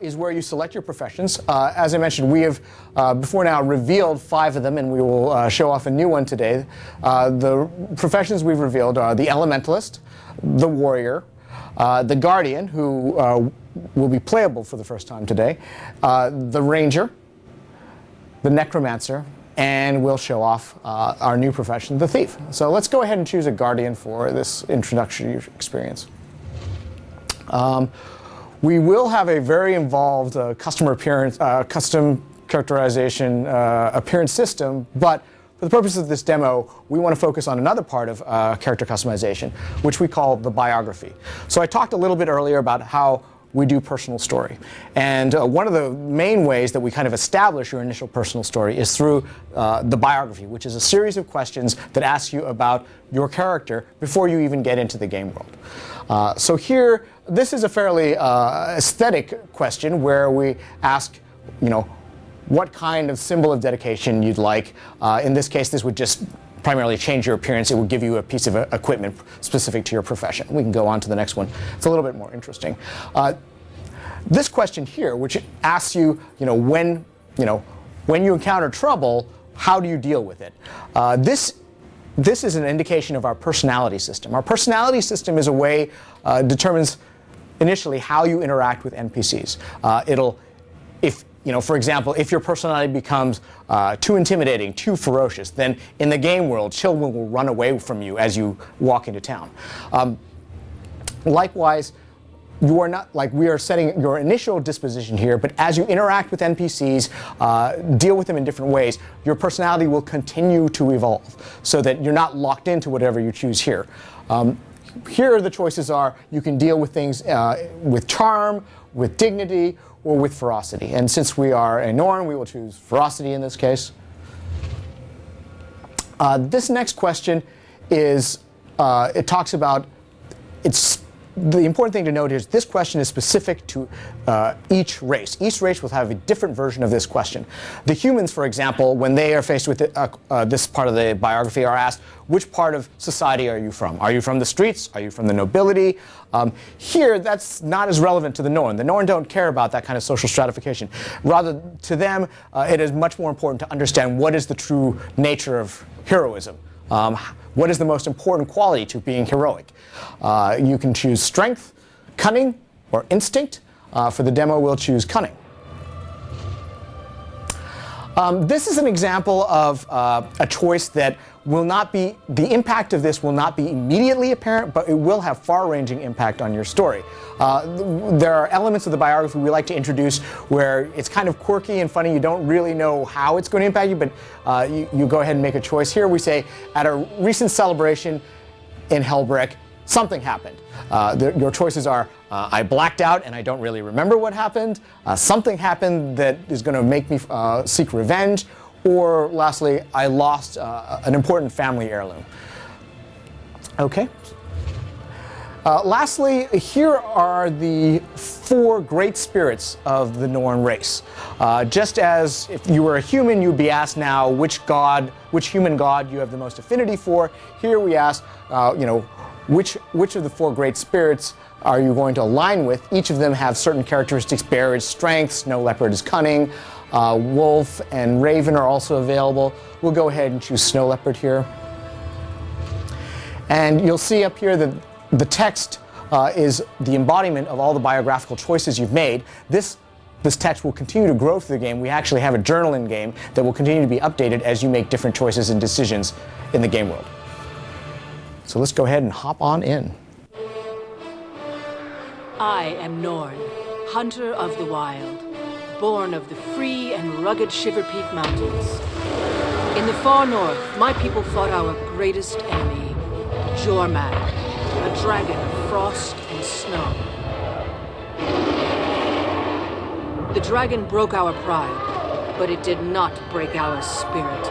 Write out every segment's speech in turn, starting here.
is where you select your professions. As I mentioned, we have before now revealed 5 of them, and we will show off a new one today. The professions we've revealed are the Elementalist, the Warrior, the Guardian, who will be playable for the first time today, the Ranger, the Necromancer, and we'll show off our new profession, the Thief. So let's go ahead and choose a Guardian for this introductory experience. We will have a very involved custom characterization appearance system, but for the purpose of this demo, we want to focus on another part of character customization, which we call the biography. So I talked a little bit earlier about how we do personal story. And one of the main ways that we kind of establish your initial personal story is through the biography, which is a series of questions that ask you about your character before you even get into the game world. So here, this is a fairly aesthetic question where we ask, what kind of symbol of dedication you'd like. In this case, this would just primarily change your appearance. It would give you a piece of equipment specific to your profession. We can go on to the next one. It's a little bit more interesting. This question here, which asks you, when you encounter trouble, how do you deal with it? This is an indication of our personality system. Our personality system is a way determines initially how you interact with NPCs. For example, if your personality becomes too intimidating, too ferocious, then in the game world, children will run away from you as you walk into town. Likewise, you are not, we are setting your initial disposition here, but as you interact with NPCs, deal with them in different ways, your personality will continue to evolve so that you're not locked into whatever you choose here. Here the choices are, you can deal with things with charm, with dignity, or with ferocity. And since we are a Norn, we will choose ferocity in this case. This next question is, it talks about, the important thing to note is this question is specific to each race. Each race will have a different version of this question. The humans, for example, when they are faced with this part of the biography, are asked, which part of society are you from? Are you from the streets? Are you from the nobility? Here, that's not as relevant to the Norn. The Norn don't care about that kind of social stratification. Rather, to them, it is much more important to understand what is the true nature of heroism. What is the most important quality to being heroic? You can choose strength, cunning, or instinct. For the demo, we'll choose cunning. This is an example of a choice that will not be, the impact of this will not be immediately apparent, but it will have far-ranging impact on your story. There are elements of the biography we like to introduce where it's kind of quirky and funny. You don't really know how it's going to impact you, but you go ahead and make a choice. Here we say, at a recent celebration in Hellbreak, something happened. Your choices are, I blacked out and I don't really remember what happened. Something happened that is going to make me seek revenge. Or lastly, I lost an important family heirloom. Okay. Lastly, here are the 4 great spirits of the Norn race. Just as if you were a human, you'd be asked now which human god you have the most affinity for. Here we ask, which of the 4 great spirits are you going to align with? Each of them have certain characteristics. Bear is strength, snow leopard is cunning, wolf and raven are also available. We'll go ahead and choose snow leopard here. And you'll see up here that the text is the embodiment of all the biographical choices you've made. This text will continue to grow through the game. We actually have a journal in game that will continue to be updated as you make different choices and decisions in the game world. So let's go ahead and hop on in. I am Norn, hunter of the wild, born of the free and rugged Shiver Peak Mountains. In the far north, my people fought our greatest enemy, Jormag, a dragon of frost and snow. The dragon broke our pride, but it did not break our spirit.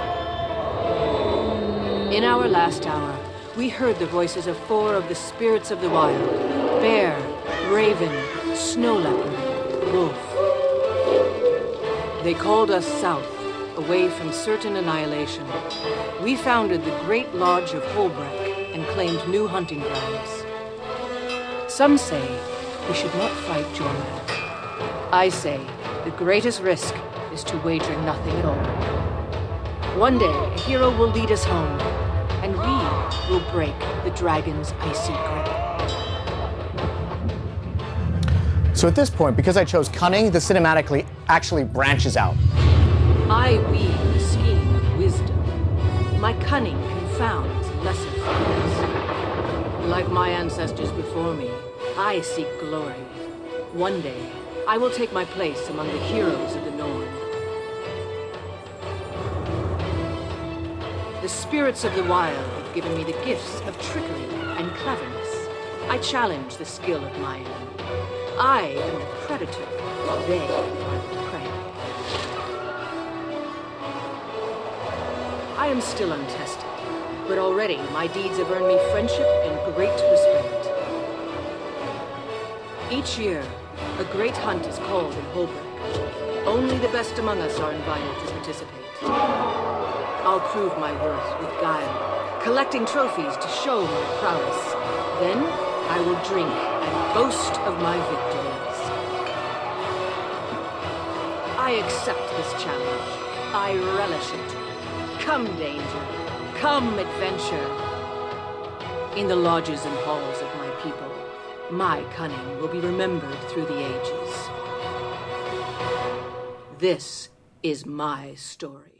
In our last hour, we heard the voices of 4 of the spirits of the wild: bear, raven, snow leopard, wolf. They called us south, away from certain annihilation. We founded the Great Lodge of Holbreck and claimed new hunting grounds. Some say we should not fight Jormag. I say, the greatest risk is to wager nothing at all. One day, a hero will lead us home, and we will break the dragon's icy grip. So at this point, because I chose cunning, the cinematically actually branches out. I weave the scheme of wisdom. My cunning confounds lesser foes. Like my ancestors before me, I seek glory. One day, I will take my place among the heroes of the Norn. The spirits of the wild have given me the gifts of trickery and cleverness. I challenge the skill of my own. I am the predator, they are the prey. I am still untested, but already my deeds have earned me friendship and great respect. Each year, a great hunt is called in Holbrook. Only the best among us are invited to participate. I'll prove my worth with guile, collecting trophies to show my prowess. Then, I will drink and boast of my victories. I accept this challenge. I relish it. Come, danger. Come, adventure. In the lodges and halls of my people, my cunning will be remembered through the ages. This is my story.